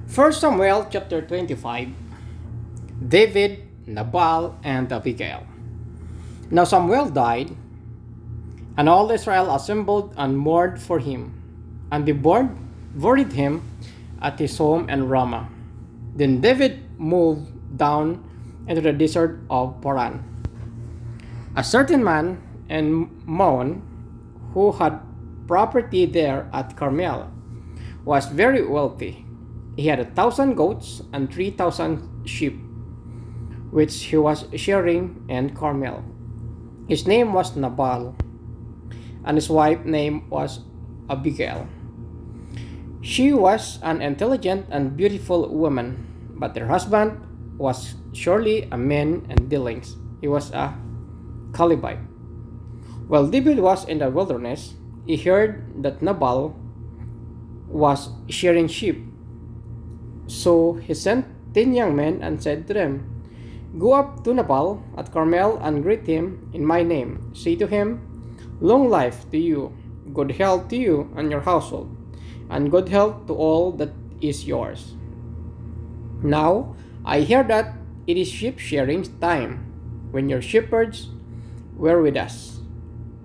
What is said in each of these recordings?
First Samuel chapter 25. David, Nabal, and Abigail. Now Samuel died, and all Israel assembled and mourned for him, and they buried him at his home in Ramah. Then David moved down into the desert of Paran. A certain man in Maon, who had property there at Carmel, was very wealthy. He had 1,000 goats and 3,000 sheep, which he was shearing in Carmel. His name was Nabal, and his wife's name was Abigail. She was an intelligent and beautiful woman, but her husband was surely a man in dealings. He was a Calebite. While David was in the wilderness, he heard that Nabal was shearing sheep. So he sent 10 young men and said to them, "Go up to Nabal at Carmel and greet him in my name. Say to him, 'Long life to you, good health to you and your household, and good health to all that is yours.' Now I hear that it is sheep shearing time, when your shepherds were with us.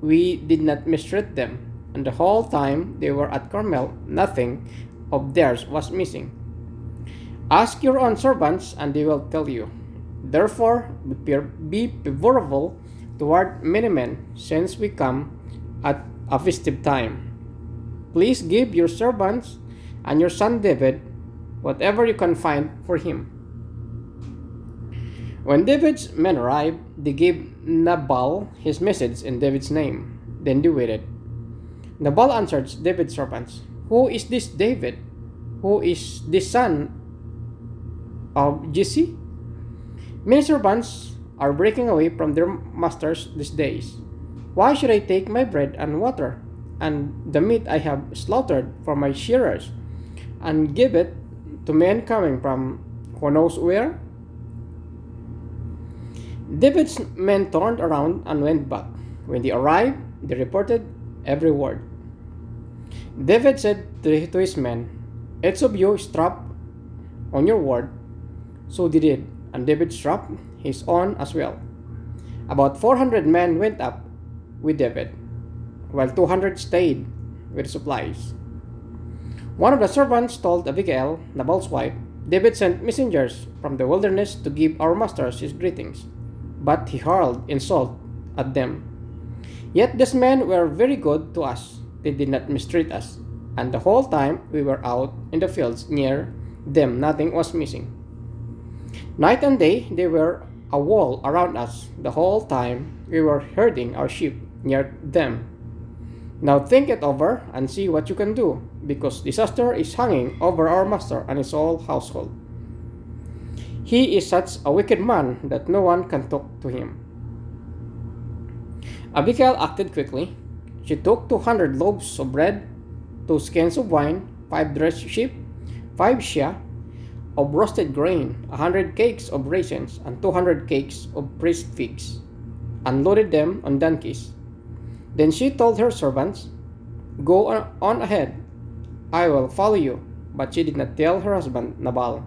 We did not mistreat them, and the whole time they were at Carmel, nothing of theirs was missing. Ask your own servants, and they will tell you. Therefore, be favorable toward many men, since we come at a festive time. Please give your servants and your son David whatever you can find for him." When David's men arrived, they gave Nabal his message in David's name. Then they waited. Nabal answered David's servants, "Who is this David? Who is this son of Jesse? Many servants are breaking away from their masters these days. Why should I take my bread and water and the meat I have slaughtered for my shearers and give it to men coming from who knows where?" David's men turned around and went back. When they arrived, they reported every word. David said to his men, "Each of you strap on your word." So they did, and David strapped his own as well. About 400 men went up with David, while 200 stayed with supplies. One of the servants told Abigail, Nabal's wife, "David sent messengers from the wilderness to give our masters his greetings, but he hurled insult at them. Yet these men were very good to us. They did not mistreat us, and the whole time we were out in the fields near them, nothing was missing. Night and day they were a wall around us. The whole time we were herding our sheep near them. Now think it over and see what you can do, because disaster is hanging over our master and his whole household. He is such a wicked man that no one can talk to him." Abigail acted quickly. She took 200 loaves of bread, 2 skins of wine, 5 dressed sheep, 5 sheah of roasted grain, 100 cakes of raisins, and 200 cakes of pressed figs, and loaded them on donkeys. Then she told her servants, "Go on ahead, I will follow you." But she did not tell her husband Nabal.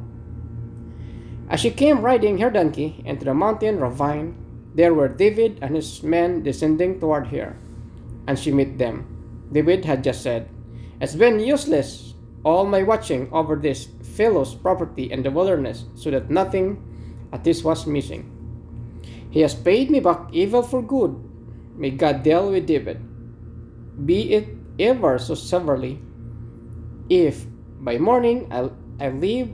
As she came riding her donkey into the mountain ravine, there were David and his men descending toward her, and she met them. David had just said, "It's been useless, all my watching over this fellow's property in the wilderness, so that nothing at this was missing. He has paid me back evil for good. May God deal with David, be it ever so severely, if by morning I leave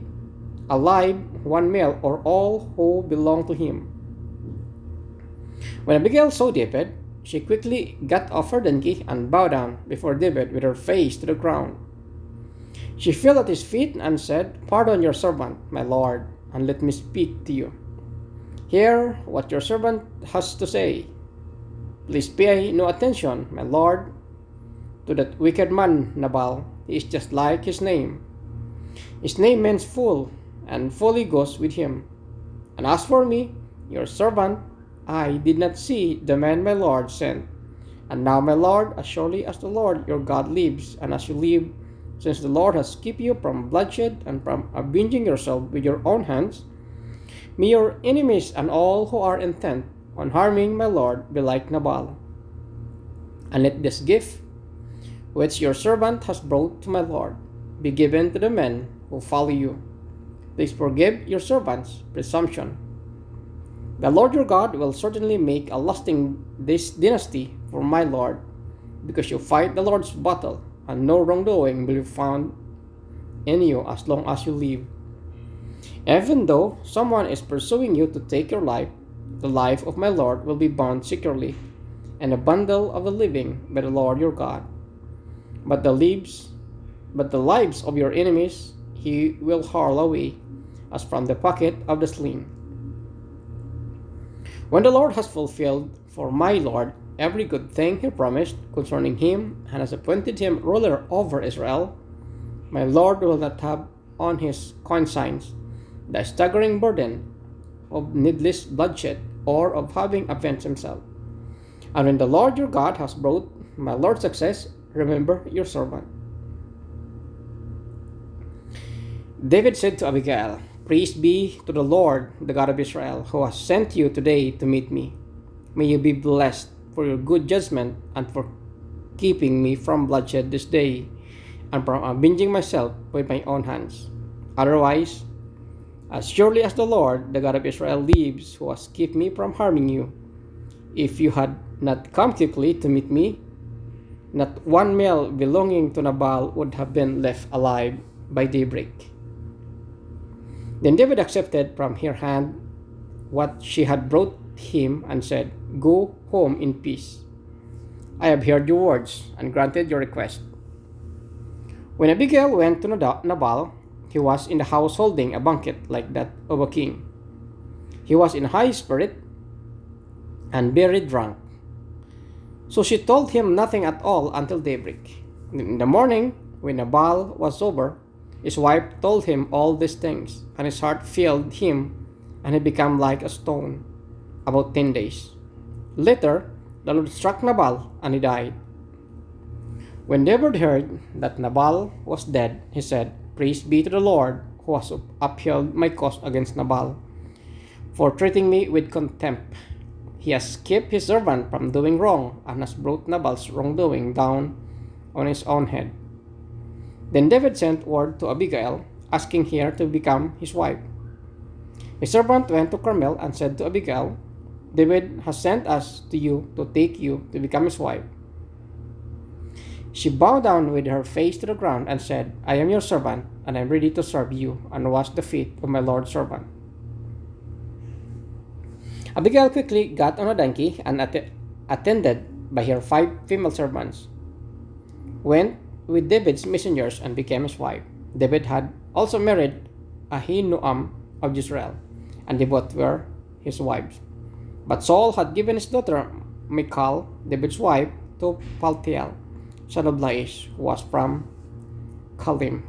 alive one male or all who belong to him." When Abigail saw David, she quickly got off her donkey and bowed down before David with her face to the ground. She fell at his feet and said, "Pardon your servant, my lord, and let me speak to you. Hear what your servant has to say. Please pay no attention, my lord, to that wicked man Nabal. He is just like his name. His name means fool, and folly goes with him. And as for me, your servant, I did not see the man my lord sent. And now, my lord, as surely as the Lord your God lives, and as you live, since the Lord has kept you from bloodshed and from avenging yourself with your own hands, may your enemies and all who are intent on harming my Lord be like Nabal. And let this gift, which your servant has brought to my Lord, be given to the men who follow you. Please forgive your servant's presumption. The Lord your God will certainly make a lasting dynasty for my Lord, because you fight the Lord's battle, and no wrongdoing will be found in you as long as you live. Even though someone is pursuing you to take your life, the life of my Lord will be bound securely in a bundle of the living by the Lord your God. But the lives of your enemies he will hurl away as from the pocket of the sling. When the Lord has fulfilled for my Lord every good thing he promised concerning him and has appointed him ruler over Israel, my Lord will not have on his conscience the staggering burden of needless bloodshed or of having avenged himself. And when the Lord your God has brought my Lord success, remember your servant. David said to Abigail, Praise be to the Lord, the God of Israel, who has sent you today to meet me. May you be blessed for your good judgment and for keeping me from bloodshed this day and from avenging myself with my own hands. Otherwise, as surely as the Lord, the God of Israel, lives, who has kept me from harming you, if you had not come quickly to meet me, not one male belonging to Nabal would have been left alive by daybreak. Then David accepted from her hand what she had brought him and said, Go home in peace. I have heard your words and granted your request. When Abigail went to Nabal, he was in the house holding a banquet like that of a king. He was in high spirit and very drunk. So she told him nothing at all until daybreak. In the morning, when Nabal was sober, his wife told him all these things, and his heart failed him, and he became like a stone about 10 days. Later, the Lord struck Nabal, and he died. When David heard that Nabal was dead, he said, Praise be to the Lord, who has upheld my cause against Nabal, for treating me with contempt. He has kept his servant from doing wrong, and has brought Nabal's wrongdoing down on his own head. Then David sent word to Abigail, asking her to become his wife. His servant went to Carmel and said to Abigail, David has sent us to you to take you to become his wife. She bowed down with her face to the ground and said, I am your servant, and I am ready to serve you and wash the feet of my Lord's servant. Abigail quickly got on a donkey and attended by her 5 female servants, went with David's messengers and became his wife. David had also married Ahinoam of Israel, and they both were his wives. But Saul had given his daughter Michal, David's wife, to Paltiel, son of Laish, who was from Kalim.